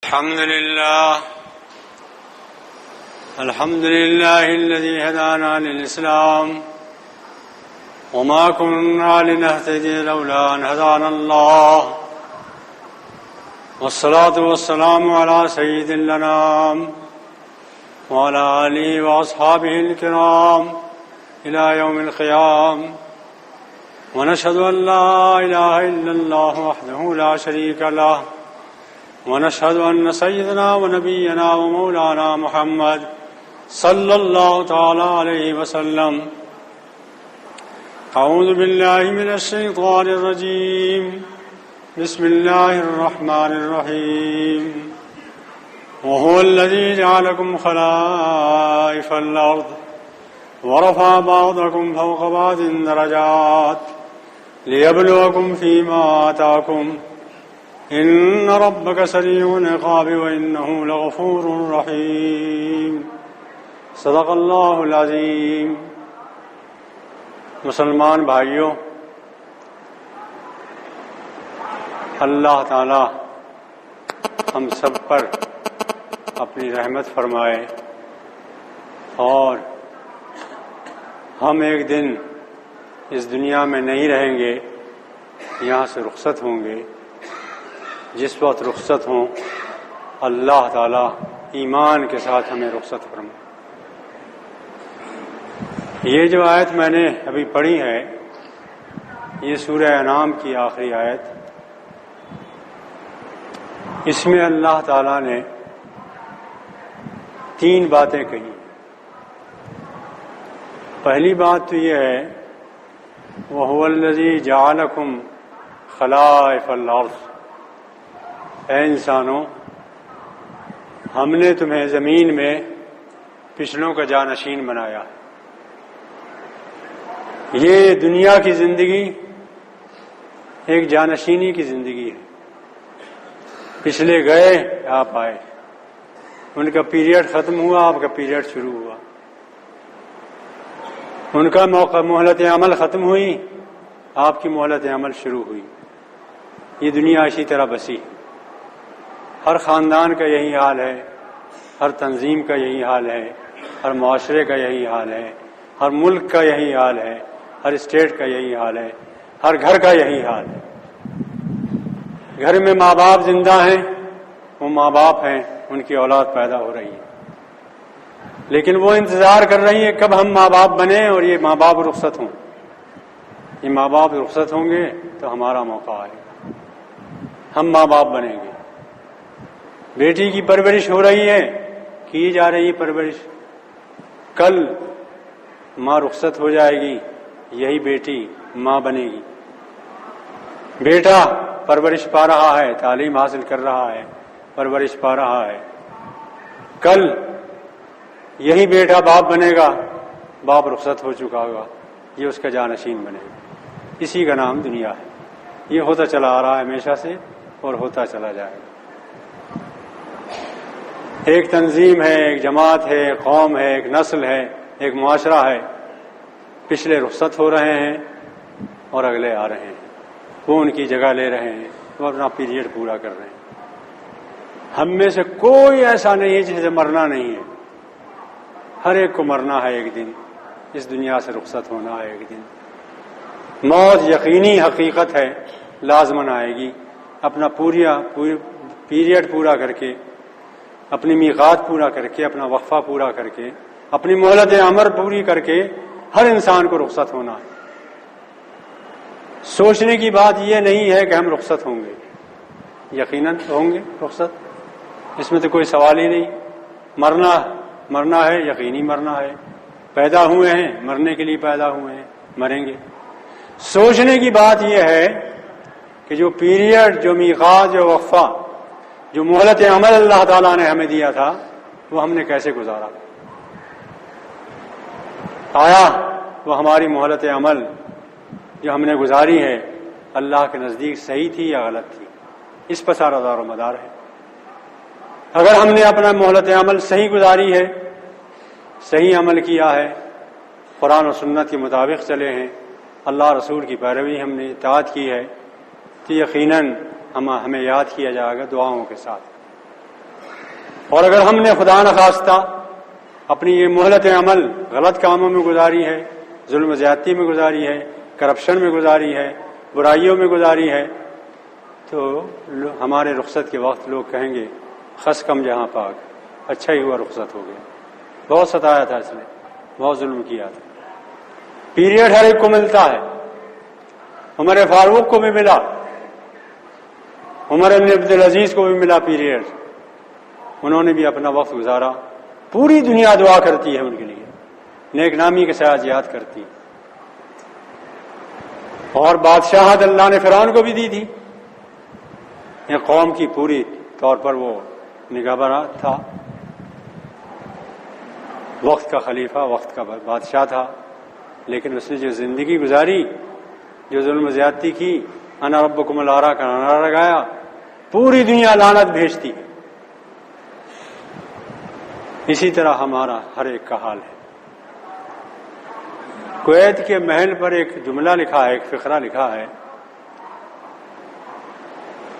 الحمد لله الذي هدانا للإسلام وما كنا لنهتدي لولا أن هدانا الله والصلاة والسلام على سيد الأنام وعلى آله وأصحابه الكرام إلى يوم القيام ونشهد أن لا إله إلا الله وحده لا شريك له ونشهد أن سيدنا ونبينا ومولانا محمد صلى الله تعالى عليه وسلم. أعوذ بالله من الشيطان الرجيم. بسم الله الرحمن الرحيم. وهو الذي جعلكم خلائف الأرض ورفع بعضكم فوق بعض درجات ليبلوكم فيما آتاكم إن ربك سريع العقاب وإنه لغفور رحيم. صدق اللہ العظیم. مسلمان بھائیوں، اللہ تعالی ہم سب پر اپنی رحمت فرمائے اور ہم ایک دن اس دنیا میں نہیں رہیں گے، یہاں سے رخصت ہوں گے. جس وقت رخصت ہوں اللہ تعالی ایمان کے ساتھ ہمیں رخصت فرمائے. یہ جو آیت میں نے ابھی پڑھی ہے یہ سورہ انعام کی آخری آیت. اس میں اللہ تعالی نے 3 باتیں کہی. پہلی بات تو یہ ہے وَهُوَ الَّذِي جَعَلَكُمْ خَلَائِفَ الْأَرْضِ. اے انسانوں، ہم نے تمہیں زمین میں پچھلوں کا جانشین بنایا. یہ دنیا کی زندگی ایک جانشینی کی زندگی ہے. پچھلے گئے، آپ آئے، ان کا پیریڈ ختم ہوا، آپ کا پیریڈ شروع ہوا. ان کا مہلت عمل ختم ہوئی، آپ کی مہلت عمل شروع ہوئی. یہ دنیا اسی طرح بسی. ہر خاندان کا یہی حال ہے، ہر تنظیم کا یہی حال ہے، ہر معاشرے کا یہی حال ہے، ہر ملک کا یہی حال ہے، ہر اسٹیٹ کا یہی حال ہے، ہر گھر کا یہی حال ہے. گھر میں ماں باپ زندہ ہیں، وہ ماں باپ ہیں، ان کی اولاد پیدا ہو رہی ہے، لیکن وہ انتظار کر رہی ہے کب ہم ماں باپ بنیں اور یہ ماں باپ رخصت ہوں. یہ ماں باپ رخصت ہوں گے تو ہمارا موقع آئے گا، ہم ماں باپ بنیں گے. بیٹی کی پرورش ہو رہی ہے، کی جا رہی پرورش. کل ماں رخصت ہو جائے گی، یہی بیٹی ماں بنے گی. بیٹا پرورش پا رہا ہے، تعلیم حاصل کر رہا ہے، پرورش پا رہا ہے. کل یہی بیٹا باپ بنے گا، باپ رخصت ہو چکا ہوگا، یہ اس کا جانشین بنے گا. اسی کا نام دنیا ہے. یہ ہوتا چلا آ رہا ہے ہمیشہ سے اور ہوتا چلا جائے گا. ایک تنظیم ہے، ایک جماعت ہے، ایک قوم ہے، ایک نسل ہے، ایک معاشرہ ہے. پچھلے رخصت ہو رہے ہیں اور اگلے آ رہے ہیں، وہ ان کی جگہ لے رہے ہیں، وہ اپنا پیریڈ پورا کر رہے ہیں. ہم میں سے کوئی ایسا نہیں ہے جسے مرنا نہیں ہے. ہر ایک کو مرنا ہے ایک دن، اس دنیا سے رخصت ہونا ہے ایک دن. موت یقینی حقیقت ہے، لازماً آئے گی. اپنا پیریڈ پورا کر کے، اپنی میقات پورا کر کے، اپنا وقفہ پورا کر کے، اپنی مہلت عمر پوری کر کے ہر انسان کو رخصت ہونا ہے. سوچنے کی بات یہ نہیں ہے کہ ہم رخصت ہوں گے، یقیناً ہوں گے رخصت، اس میں تو کوئی سوال ہی نہیں. مرنا ہے، یقینی مرنا ہے. پیدا ہوئے ہیں، مرنے کے لیے پیدا ہوئے ہیں، مریں گے. سوچنے کی بات یہ ہے کہ جو پیریڈ، جو میقات، جو وقفہ، جو مہلت عمل اللہ تعالیٰ نے ہمیں دیا تھا وہ ہم نے کیسے گزارا. آیا وہ ہماری مہلت عمل جو ہم نے گزاری ہے اللہ کے نزدیک صحیح تھی یا غلط تھی، اس پر سارا دار و مدار ہے. اگر ہم نے اپنا مہلت عمل صحیح گزاری ہے، صحیح عمل کیا ہے، قرآن و سنت کے مطابق چلے ہیں، اللہ رسول کی پیروی ہم نے اطاعت کی ہے، تو یقیناً ہمیں یاد کیا جائے گا دعاؤں کے ساتھ. اور اگر ہم نے خدا نخواستہ اپنی یہ مہلت عمل غلط کاموں میں گزاری ہے، ظلم و زیادتی میں گزاری ہے، کرپشن میں گزاری ہے، برائیوں میں گزاری ہے، تو ہمارے رخصت کے وقت لوگ کہیں گے خس کم جہاں پاک، اچھا ہی ہوا رخصت ہو گیا، بہت ستایا تھا اس نے، بہت ظلم کیا تھا۔ پیریڈ ہر ایک کو ملتا ہے، عمر فاروق کو بھی ملا، عمر بن عبدالعزیز کو بھی ملا پیریڈ، انہوں نے بھی اپنا وقت گزارا۔ پوری دنیا دعا کرتی ہے ان کے لیے، نیک نامی کے ساتھ یاد کرتی ہے۔ اور بادشاہت اللہ نے فرعون کو بھی دی تھی، یہ قوم کی پوری طور پر وہ نگہباں تھا، وقت کا خلیفہ، وقت کا بادشاہ تھا، لیکن اس نے جو زندگی گزاری، جو ظلم و زیادتی کی، انا ربکم الاعلی کا نعرہ لگایا، پوری دنیا لعنت بھیجتی ہے۔ اسی طرح ہمارا ہر ایک کا حال ہے۔ کویت کے محل پر ایک جملہ لکھا ہے، ایک فقرہ لکھا ہے،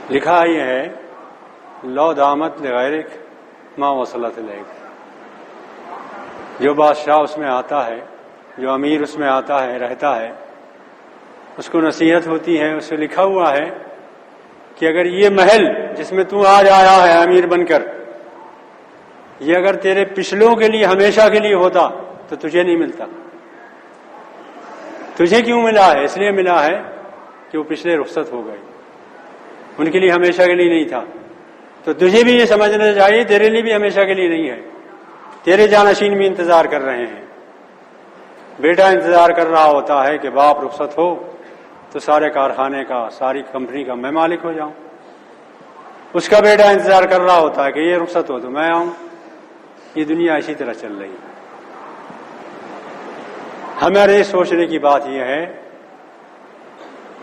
لکھا یہ ہے لو دامت لغیرک ما وصلت الیک۔ جو بادشاہ اس میں آتا ہے، جو امیر اس میں آتا ہے، رہتا ہے، اس کو نصیحت ہوتی ہے، اس سے لکھا ہوا ہے کہ اگر یہ محل جس میں تو آج آیا ہے امیر بن کر، یہ اگر تیرے پچھلوں کے لیے ہمیشہ کے لیے ہوتا تو تجھے نہیں ملتا۔ تجھے کیوں ملا ہے؟ اس لیے ملا ہے کہ وہ پچھلے رخصت ہو گئے، ان کے لیے ہمیشہ کے لیے نہیں تھا۔ تو تجھے بھی یہ سمجھنا چاہیے تیرے لیے بھی ہمیشہ کے لیے نہیں ہے، تیرے جانشین بھی انتظار کر رہے ہیں۔ بیٹا انتظار کر رہا ہوتا ہے کہ باپ رخصت ہو تو سارے کارخانے کا، ساری کمپنی کا میں مالک ہو جاؤں۔ اس کا بیٹا انتظار کر رہا ہوتا ہے کہ یہ رخصت ہو تو میں آؤں۔ یہ دنیا اسی طرح چل رہی ہے۔ ہمارے سوچنے کی بات یہ ہے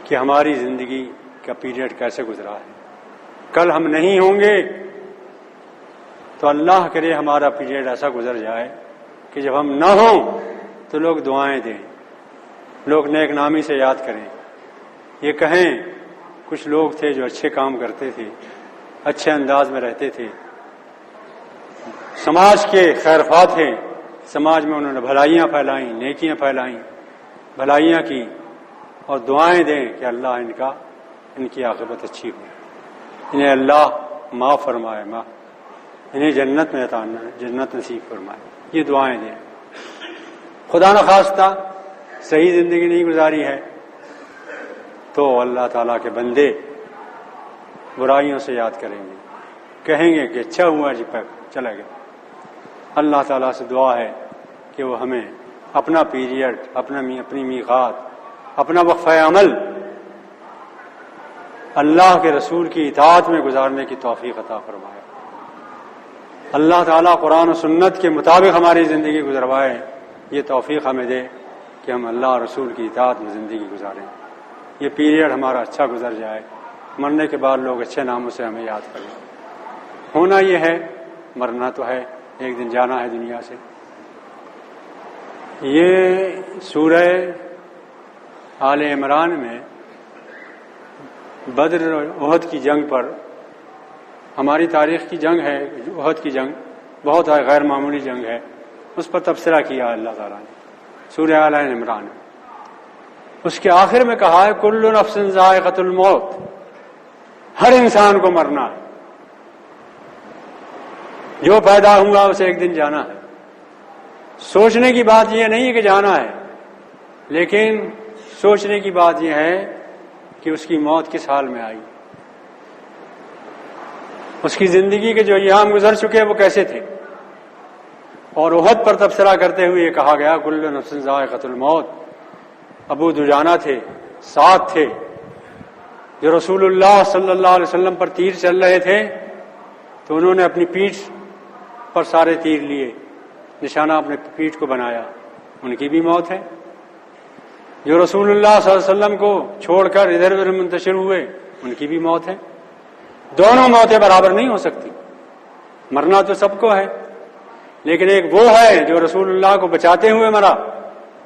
کہ ہماری زندگی کا پیریڈ کیسے گزرا ہے۔ کل ہم نہیں ہوں گے تو اللہ کرے ہمارا پیریڈ ایسا گزر جائے کہ جب ہم نہ ہوں تو لوگ دعائیں دیں، لوگ نیک نامی سے یاد کریں، یہ کہیں کچھ لوگ تھے جو اچھے کام کرتے تھے، اچھے انداز میں رہتے تھے، سماج کے خیرخواہ تھے، سماج میں انہوں نے بھلائیاں پھیلائیں، نیکیاں پھیلائیں، بھلائیاں کی، اور دعائیں دیں کہ اللہ ان کی عاقبت اچھی ہو، انہیں اللہ معاف فرمائے، انہیں جنت نصیب فرمائے، یہ دعائیں دیں۔ خدا نخواستہ صحیح زندگی نہیں گزاری ہے تو اللہ تعالیٰ کے بندے برائیوں سے یاد کریں گے، کہیں گے کہ اچھا ہوا جی چلا گیا۔ اللہ تعالیٰ سے دعا ہے کہ وہ ہمیں اپنا پیریڈ، اپنی میقات، اپنا وقفہ عمل اللہ کے رسول کی اطاعت میں گزارنے کی توفیق عطا فرمائے۔ اللہ تعالیٰ قرآن و سنت کے مطابق ہماری زندگی گزروائے، یہ توفیق ہمیں دے کہ ہم اللہ اور رسول کی اطاعت میں زندگی گزاریں، یہ پیریڈ ہمارا اچھا گزر جائے، مرنے کے بعد لوگ اچھے ناموں سے ہمیں یاد کریں۔ ہونا یہ ہے، مرنا تو ہے، ایک دن جانا ہے دنیا سے۔ یہ سورہ آل عمران میں بدر اور احد کی جنگ پر، ہماری تاریخ کی جنگ ہے احد کی جنگ، بہت غیر معمولی جنگ ہے، اس پر تبصرہ کیا اللہ تعالیٰ نے سورہ آل عمران میں۔ اس کے آخر میں کہا ہے کل نفس ذائقۃ الموت، ہر انسان کو مرنا ہے، جو پیدا ہوا اسے ایک دن جانا ہے۔ سوچنے کی بات یہ نہیں ہے کہ جانا ہے، لیکن سوچنے کی بات یہ ہے کہ اس کی موت کس حال میں آئی، اس کی زندگی کے جو ایام گزر چکے وہ کیسے تھے۔ اور احد پر تبصرہ کرتے ہوئے یہ کہا گیا کل نفس ذائقۃ الموت۔ ابو دجانہ تھے، ساتھ تھے، جو رسول اللہ صلی اللہ علیہ وسلم پر تیر چل رہے تھے تو انہوں نے اپنی پیٹھ پر سارے تیر لیے، نشانہ اپنے پیٹھ کو بنایا، ان کی بھی موت ہے۔ جو رسول اللہ صلی اللہ علیہ وسلم کو چھوڑ کر ادھر ادھر منتشر ہوئے، ان کی بھی موت ہے۔ دونوں موتیں برابر نہیں ہو سکتی، مرنا تو سب کو ہے، لیکن ایک وہ ہے جو رسول اللہ کو بچاتے ہوئے مرا،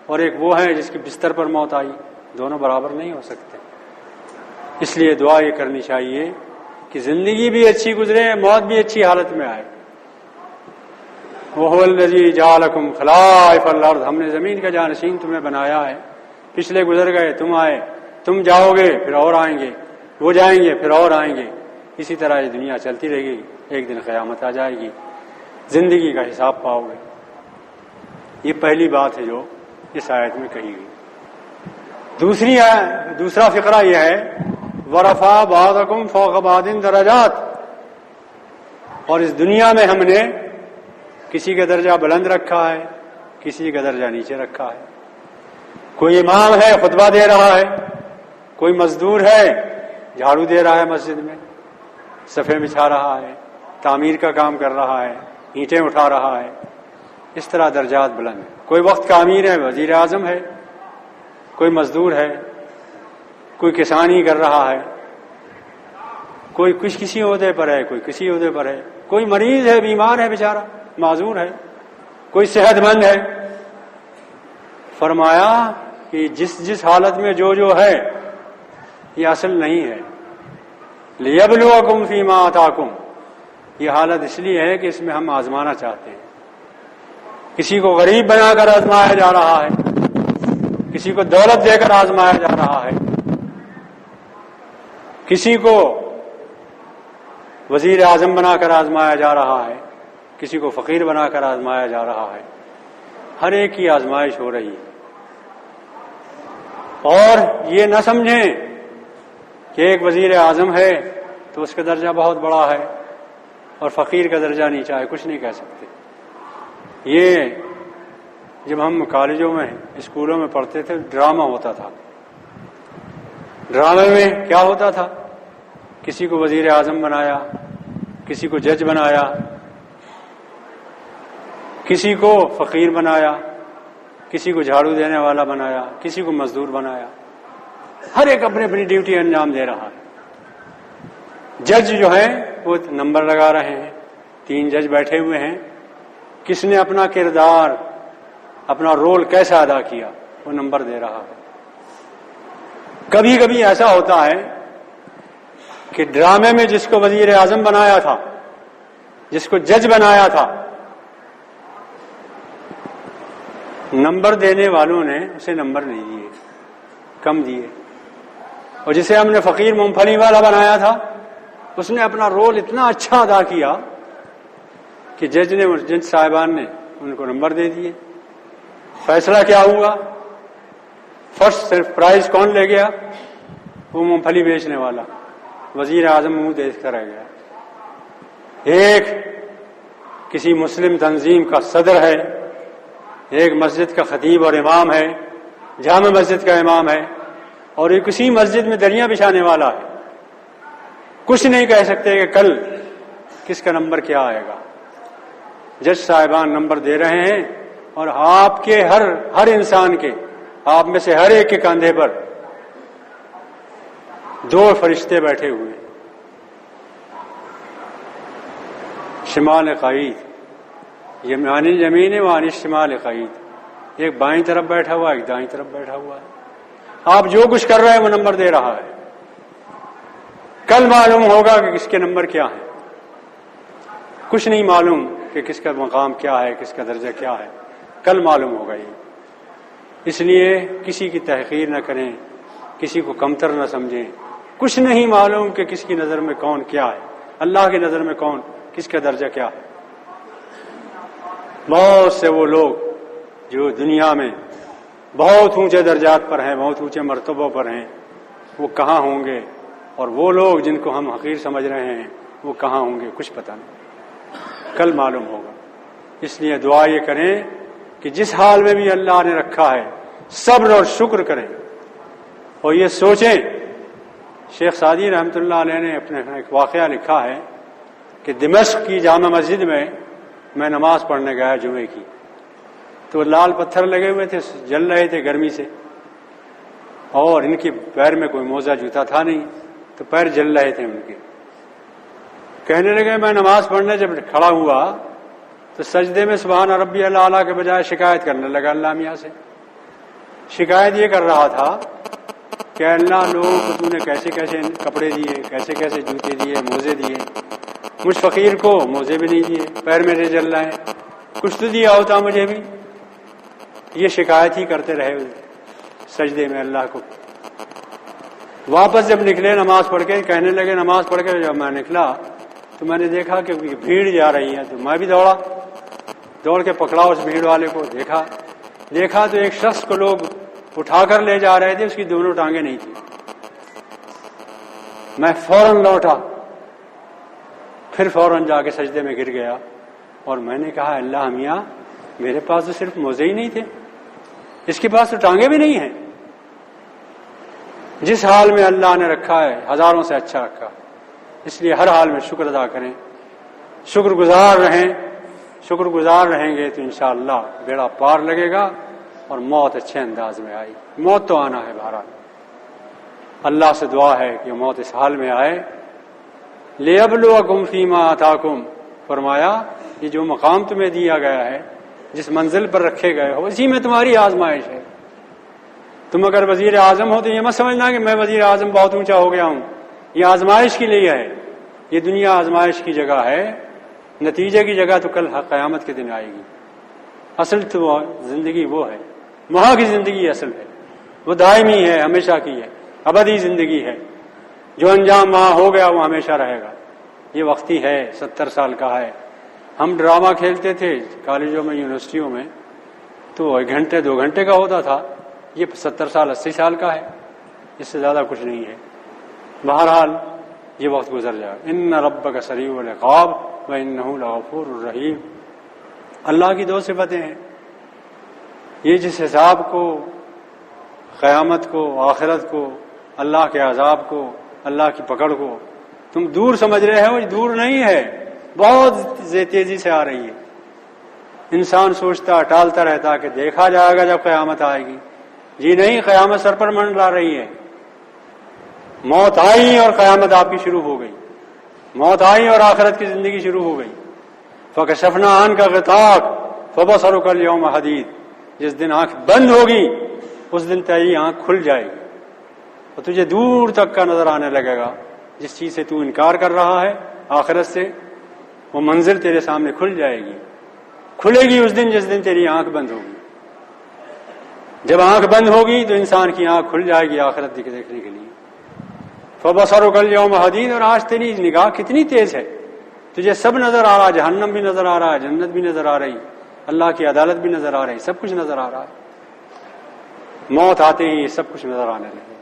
اور ایک وہ ہے جس کی بستر پر موت آئی، دونوں برابر نہیں ہو سکتے۔ اس لیے دعا یہ کرنی چاہیے کہ زندگی بھی اچھی گزرے، موت بھی اچھی حالت میں آئے۔ وَهُوَ الَّذِي جَعَلَكُمْ خَلَائِفَ الْأَرْضِ، ہم نے زمین کا جانشین تمہیں بنایا ہے، پچھلے گزر گئے، تم آئے، تم جاؤ گے پھر اور آئیں گے، وہ جائیں گے پھر اور آئیں گے، اسی طرح یہ دنیا چلتی رہے گی، ایک دن قیامت آ جائے گی، زندگی کا حساب پاؤ گے۔ یہ پہلی بات ہے جو اس آیت میں کہی گئی۔ دوسرا فقرہ یہ ہے وَرَفَعَ بَعْضَكُمْ فَوْقَ بَعْضٍ دَرَجَاتٍ، اور اس دنیا میں ہم نے کسی کا درجہ بلند رکھا ہے، کسی کا درجہ نیچے رکھا ہے۔ کوئی امام ہے خطبہ دے رہا ہے، کوئی مزدور ہے جھاڑو دے رہا ہے مسجد میں، صفیں بچھا رہا ہے، تعمیر کا کام کر رہا ہے، اینٹیں اٹھا رہا ہے، اس طرح درجات بلند ہیں۔ کوئی وقت کا امیر ہے، وزیر اعظم ہے، کوئی مزدور ہے، کوئی کسانی کر رہا ہے، کوئی کسی عہدے پر ہے، کوئی کسی عہدے پر ہے، کوئی مریض ہے، بیمار ہے بیچارہ، معذور ہے، کوئی صحت مند ہے۔ فرمایا کہ جس حالت میں جو ہے یہ اصل نہیں ہے۔ لِيَبْلُوَكُمْ فِي مَا آتَاكُمْ، یہ حالت اس لیے ہے کہ اس میں ہم آزمانا چاہتے ہیں۔ کسی کو غریب بنا کر آزمایا جا رہا ہے، کسی کو دولت دے کر آزمایا جا رہا ہے، کسی کو وزیر اعظم بنا کر آزمایا جا رہا ہے، کسی کو فقیر بنا کر آزمایا جا رہا ہے، ہر ایک کی آزمائش ہو رہی ہے۔ اور یہ نہ سمجھیں کہ ایک وزیر اعظم ہے تو اس کا درجہ بہت بڑا ہے اور فقیر کا درجہ نیچا ہے، کچھ نہیں کہہ سکتے۔ یہ جب ہم کالجوں میں اسکولوں میں پڑھتے تھے ڈرامہ ہوتا تھا، ڈرامے میں کیا ہوتا تھا؟ کسی کو وزیر اعظم بنایا، کسی کو جج بنایا، کسی کو فقیر بنایا، کسی کو جھاڑو دینے والا بنایا، کسی کو مزدور بنایا، ہر ایک اپنی اپنی ڈیوٹی انجام دے رہا ہے۔ جج جو ہیں وہ نمبر لگا رہے ہیں، 3 جج بیٹھے ہوئے ہیں، کس نے اپنا کردار، اپنا رول کیسا ادا کیا وہ نمبر دے رہا ہے۔ کبھی کبھی ایسا ہوتا ہے کہ ڈرامے میں جس کو وزیر اعظم بنایا تھا، جس کو جج بنایا تھا، نمبر دینے والوں نے اسے نمبر نہیں دیے، کم دیے، اور جسے ہم نے فقیر مونگ پھلی والا بنایا تھا اس نے اپنا رول اتنا اچھا ادا کیا کہ جج صاحبان نے ان کو نمبر دے دیے۔ فیصلہ کیا ہوا؟ فرسٹ صرف پرائز کون لے گیا؟ وہ مونگ پھلی بیچنے والا، وزیر اعظم منہ دیکھ کر رہ گیا۔ ایک کسی مسلم تنظیم کا صدر ہے، ایک مسجد کا خطیب اور امام ہے، جامع مسجد کا امام ہے، اور ایک کسی مسجد میں دریاں بچھانے والا ہے، کچھ نہیں کہہ سکتے کہ کل کس کا نمبر کیا آئے گا۔ جج صاحبان نمبر دے رہے ہیں اور آپ کے ہر انسان کے، آپ میں سے ہر ایک کے کاندھے پر 2 فرشتے بیٹھے ہوئے ہیں۔ شمال قعید، یمین وعن شمال قعید، ایک بائیں طرف بیٹھا ہوا، ایک دائیں طرف بیٹھا ہوا ہے۔ آپ جو کچھ کر رہے ہیں وہ نمبر دے رہا ہے۔ کل معلوم ہوگا کہ کس کے نمبر کیا ہے، کچھ نہیں معلوم کہ کس کا مقام کیا ہے، کس کا درجہ کیا ہے، کل معلوم ہوگا یہ۔ اس لیے کسی کی تحقیر نہ کریں، کسی کو کمتر نہ سمجھیں، کچھ نہیں معلوم کہ کس کی نظر میں کون کیا ہے، اللہ کی نظر میں کون کس کا درجہ کیا ہے۔ بہت سے وہ لوگ جو دنیا میں بہت اونچے درجات پر ہیں، بہت اونچے مرتبوں پر ہیں، وہ کہاں ہوں گے، اور وہ لوگ جن کو ہم حقیر سمجھ رہے ہیں وہ کہاں ہوں گے، کچھ پتہ نہیں، کل معلوم ہوگا۔ اس لیے دعا یہ کریں کہ جس حال میں بھی اللہ نے رکھا ہے صبر اور شکر کریں، اور یہ سوچیں۔ شیخ سعدی رحمۃ اللہ علیہ نے اپنے ایک واقعہ لکھا ہے کہ دمشق کی جامع مسجد میں نماز پڑھنے گیا جمعے کی، تو لال پتھر لگے ہوئے تھے، جل رہے تھے گرمی سے، اور ان کے پیر میں کوئی موزہ جوتا تھا نہیں، تو پیر جل رہے تھے ان کے۔ کہنے لگے میں نماز پڑھنے جب کھڑا ہوا تو سجدے میں سبحان ربی الاعلیٰ کے بجائے شکایت کرنے لگا اللہ میاں سے۔ شکایت یہ کر رہا تھا کہ اللہ لوگوں کو تو نے کیسے کیسے کپڑے دیے، کیسے کیسے جوتے دیے، موزے دیے، مجھ فقیر کو موزے بھی نہیں دیے، پیر میرے جل رہے ہیں، کچھ تو دیا ہوتا مجھے بھی۔ یہ شکایت ہی کرتے رہے سجدے میں اللہ کو۔ واپس جب نکلے نماز پڑھ کے، کہنے لگے نماز پڑھ کے جب میں نکلا تو میں نے دیکھا کہ بھیڑ جا رہی ہے، تو میں بھی دوڑا، دوڑ کے پکڑا اس بھیڑ والے کو، دیکھا تو ایک شخص کو لوگ اٹھا کر لے جا رہے تھے، اس کی دونوں ٹانگیں نہیں تھی۔ میں فوراً لوٹا، پھر فوراً جا کے سجدے میں گر گیا اور میں نے کہا اللہ میاں میرے پاس تو صرف موزے ہی نہیں تھے، اس کے پاس تو ٹانگیں بھی نہیں ہیں۔ جس حال میں اللہ نے رکھا ہے ہزاروں سے اچھا رکھا، اس لیے ہر حال میں شکر ادا کریں، شکر گزار رہیں گے تو انشاءاللہ بیڑا پار لگے گا اور موت اچھے انداز میں آئی۔ موت تو آنا ہے بہرحال، اللہ سے دعا ہے کہ موت اس حال میں آئے۔ لِيَبْلُوَكُمْ فِيمَا آتَاكُمْ، فرمایا یہ جو مقام تمہیں دیا گیا ہے، جس منزل پر رکھے گئے ہو، اسی میں تمہاری آزمائش ہے۔ تم اگر وزیر اعظم ہو تو یہ مت سمجھنا کہ میں وزیر اعظم بہت اونچا ہو گیا ہوں، یہ آزمائش کے لیے ہے۔ یہ دنیا آزمائش کی جگہ ہے، نتیجے کی جگہ تو کل قیامت کے دن آئے گی۔ اصل تو زندگی وہ ہے، وہاں کی زندگی اصل ہے، وہ دائمی ہے، ہمیشہ کی ہے، ابدی زندگی ہے۔ جو انجام وہاں ہو گیا وہ ہمیشہ رہے گا، یہ وقتی ہے، 70 سال کا ہے۔ ہم ڈرامہ کھیلتے تھے کالجوں میں، یونیورسٹیوں میں، تو 1 گھنٹے 2 گھنٹے کا ہوتا تھا، یہ 70 سال 80 سال کا ہے، اس سے زیادہ کچھ نہیں ہے۔ بہرحال یہ وقت گزر جائے۔ ان ربک سریع العقاب وانہ لغفور الرحیم، اللہ کی 2 صفتیں ہیں، یہ جس حساب کو، قیامت کو، آخرت کو، اللہ کے عذاب کو، اللہ کی پکڑ کو تم دور سمجھ رہے ہو، یہ دور نہیں ہے، بہت تیزی سے آ رہی ہے۔ انسان سوچتا ٹالتا رہتا کہ دیکھا جائے گا جب قیامت آئے گی، جی نہیں، قیامت سر پر منڈلا رہی ہے۔ موت آئی اور قیامت آپ کی شروع ہو گئی، موت آئی اور آخرت کی زندگی شروع ہو گئی۔ فکشفنا عنک غطاءک فبصرک اليوم حدید، جس دن آنکھ بند ہوگی اس دن تیری آنکھ کھل جائے گی اور تجھے دور تک کا نظر آنے لگے گا۔ جس چیز سے تو انکار کر رہا ہے آخرت سے، وہ منزل تیرے سامنے کھل جائے گی، کھلے گی اس دن جس دن تیری آنکھ بند ہوگی۔ جب آنکھ بند ہوگی تو انسان کی آنکھ کھل جائے گی آخرت دیکھنے کے لیے۔ فبصرک اليوم حدید، اور آج تیری نگاہ کتنی تیز ہے، تجھے سب نظر آ رہا، جہنم بھی نظر آ رہا ہے، جنت بھی نظر آ رہی، اللہ کی عدالت بھی نظر آ رہی، سب کچھ نظر آ رہا ہے۔ موت آتے ہی یہ سب کچھ نظر آنے لگے۔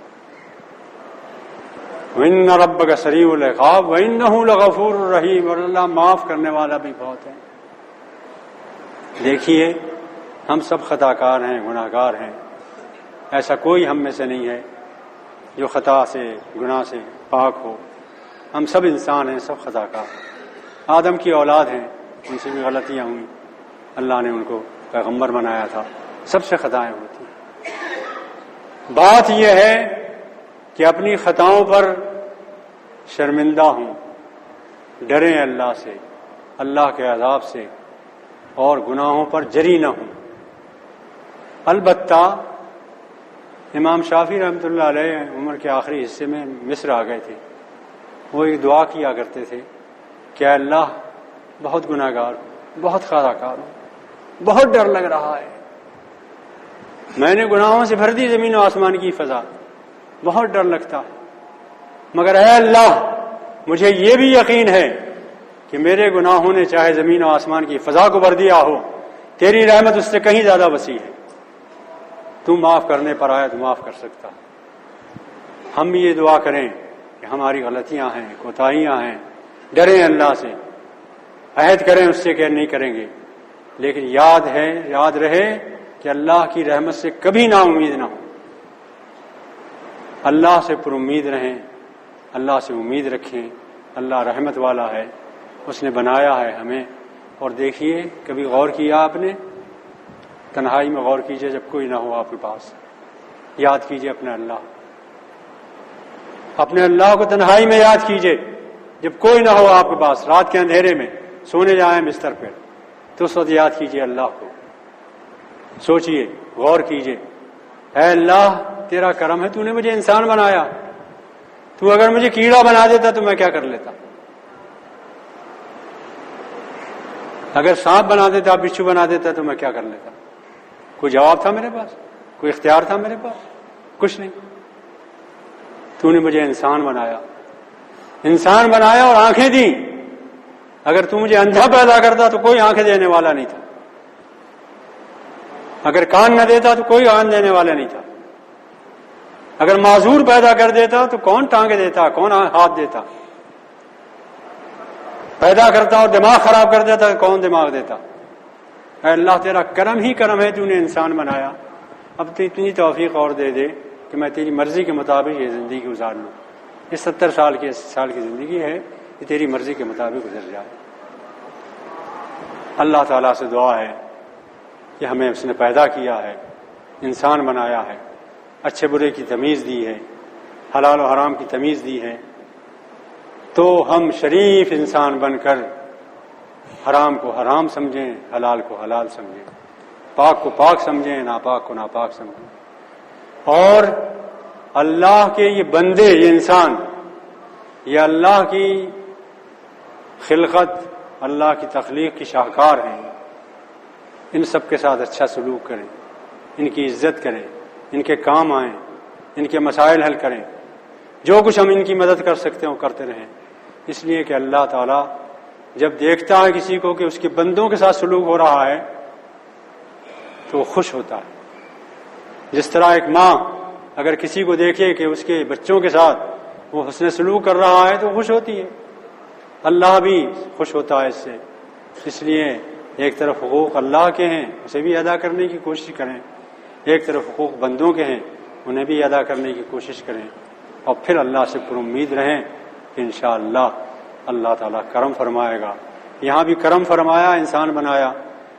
وَإِنَّ رَبَّكَ سَرِيعُ الْعِقَابِ وَإِنَّهُ لَغَفُورٌ رَحِيمٌ، اور اللہ معاف کرنے والا بھی بہت ہے۔ دیکھیے ہم سب خطا کار ہیں، گناہ گار ہیں، ایسا کوئی ہم میں سے نہیں ہے جو خطا سے، گناہ سے پاک ہو۔ ہم سب انسان ہیں، سب خطا کار، آدم کی اولاد ہیں، ان سے بھی غلطیاں ہوئیں، اللہ نے ان کو پیغمبر بنایا تھا، سب سے خطائیں ہوتی ہیں۔ بات یہ ہے کہ اپنی خطاؤں پر شرمندہ ہوں، ڈریں اللہ سے، اللہ کے عذاب سے، اور گناہوں پر جری نہ ہوں۔ البتہ امام شافعی رحمۃ اللہ علیہ عمر کے آخری حصے میں مصر آ گئے تھے، وہ ایک دعا کیا کرتے تھے کہ اللہ بہت گناہ گار ہوں، بہت خطا کار ہوں، بہت ڈر لگ رہا ہے، میں نے گناہوں سے بھر دی زمین و آسمان کی فضا، بہت ڈر لگتا ہے، مگر اے اللہ مجھے یہ بھی یقین ہے کہ میرے گناہوں نے چاہے زمین و آسمان کی فضا کو بھر دیا ہو، تیری رحمت اس سے کہیں زیادہ وسیع ہے، تو معاف کرنے پر آیا تو معاف کر سکتا۔ ہم بھی یہ دعا کریں کہ ہماری غلطیاں ہیں، کوتاہیاں ہیں، ڈریں اللہ سے، عہد کریں اس سے کہ نہیں کریں گے، لیکن یاد رہے کہ اللہ کی رحمت سے کبھی نا امید نہ ہو، اللہ سے پر امید رہیں، اللہ سے امید رکھیں، اللہ رحمت والا ہے، اس نے بنایا ہے ہمیں۔ اور دیکھیے کبھی غور کیا آپ نے، تنہائی میں غور کیجئے جب کوئی نہ ہو آپ کے پاس، یاد کیجئے اپنے اللہ کو تنہائی میں یاد کیجئے، جب کوئی نہ ہو آپ کے پاس، رات کے اندھیرے میں سونے جائیں بستر پر تو اس وقت یاد کیجئے اللہ کو، سوچئے، غور کیجئے، اے اللہ تیرا کرم ہے، تو نے مجھے انسان بنایا، تو اگر مجھے کیڑا بنا دیتا تو میں کیا کر لیتا، اگر سانپ بنا دیتا، بچھو بنا دیتا تو میں کیا کر لیتا؟ کوئی جواب تھا میرے پاس؟ کوئی اختیار تھا میرے پاس؟ کچھ نہیں۔ تو نے مجھے انسان بنایا، انسان بنایا اور آنکھیں دی۔ اگر تو مجھے اندھا پیدا کرتا تو کوئی آنکھیں دینے والا نہیں تھا، اگر کان نہ دیتا تو کوئی کان دینے والا نہیں تھا، اگر معذور پیدا کر دیتا تو کون ٹانگیں دیتا، کون ہاتھ دیتا، پیدا کرتا اور دماغ خراب کر دیتا کون دماغ دیتا؟ اے اللہ تیرا کرم ہی کرم ہے، تو نے انسان بنایا، اب تو اتنی توفیق اور دے دے کہ میں تیری مرضی کے مطابق یہ زندگی گزار لوں۔ یہ 70 سال کی 80 سال کی زندگی ہے، یہ تیری مرضی کے مطابق گزر جائے۔ اللہ تعالیٰ سے دعا ہے کہ ہمیں اس نے پیدا کیا ہے، انسان بنایا ہے، اچھے برے کی تمیز دی ہے، حلال و حرام کی تمیز دی ہے، تو ہم شریف انسان بن کر حرام کو حرام سمجھیں، حلال کو حلال سمجھیں، پاک کو پاک سمجھیں، ناپاک کو ناپاک سمجھیں، اور اللہ کے یہ بندے، یہ انسان، یہ اللہ کی خلقت، اللہ کی تخلیق کی شاہکار ہیں، ان سب کے ساتھ اچھا سلوک کریں، ان کی عزت کریں، ان کے کام آئیں، ان کے مسائل حل کریں، جو کچھ ہم ان کی مدد کر سکتے ہیں وہ کرتے رہیں، اس لیے کہ اللہ تعالیٰ جب دیکھتا ہے کسی کو کہ اس کے بندوں کے ساتھ سلوک ہو رہا ہے تو وہ خوش ہوتا ہے۔ جس طرح ایک ماں اگر کسی کو دیکھے کہ اس کے بچوں کے ساتھ وہ حسن سلوک کر رہا ہے تو خوش ہوتی ہے، اللہ بھی خوش ہوتا ہے اس سے۔ اس لیے ایک طرف حقوق اللہ کے ہیں، اسے بھی ادا کرنے کی کوشش کریں، ایک طرف حقوق بندوں کے ہیں، انہیں بھی ادا کرنے کی کوشش کریں، اور پھر اللہ سے پر امید رہیں کہ انشاءاللہ اللہ تعالیٰ کرم فرمائے گا۔ یہاں بھی کرم فرمایا، انسان بنایا،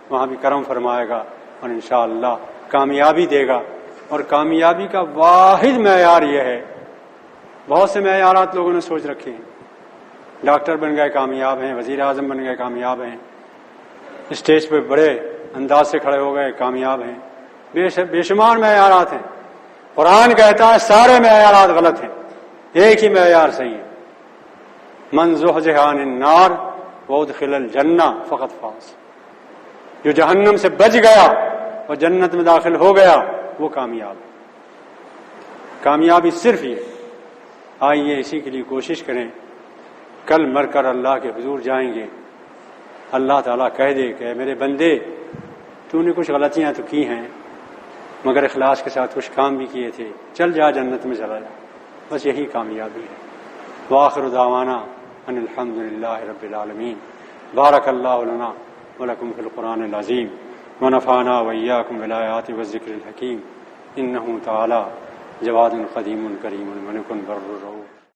وہاں بھی کرم فرمائے گا اور انشاءاللہ کامیابی دے گا۔ اور کامیابی کا واحد معیار یہ ہے، بہت سے معیارات لوگوں نے سوچ رکھے ہیں، ڈاکٹر بن گئے کامیاب ہیں، وزیر اعظم بن گئے کامیاب ہیں، اسٹیج پہ بڑے انداز سے کھڑے ہو گئے کامیاب ہیں، بے شمار معیارات ہیں۔ قرآن کہتا ہے سارے معیارات غلط ہیں، ایک ہی معیار صحیح ہے، من زحزح عن النار وادخل الجنہ فقد فاز، جو جہنم سے بچ گیا اور جنت میں داخل ہو گیا وہ کامیاب ہے۔ کامیابی صرف یہ، آئیے اسی کے لیے کوشش کریں، کل مر کر اللہ کے حضور جائیں گے، اللہ تعالیٰ کہہ دے کہ میرے بندے تو نے کچھ غلطیاں تو کی ہیں مگر اخلاص کے ساتھ کچھ کام بھی کیے تھے، چل جا جنت میں چلا جا، بس یہی کامیابی ہے۔ وآخر دعوانا ان الحمد للہ رب العالمین۔ بارک اللہ لنا ولکم فی القرآن العظیم ونفعنا وإیاکم بالآیات والذکر الحکیم، انہ تعالی جواد قدیم کریم ملک بر الرؤوف۔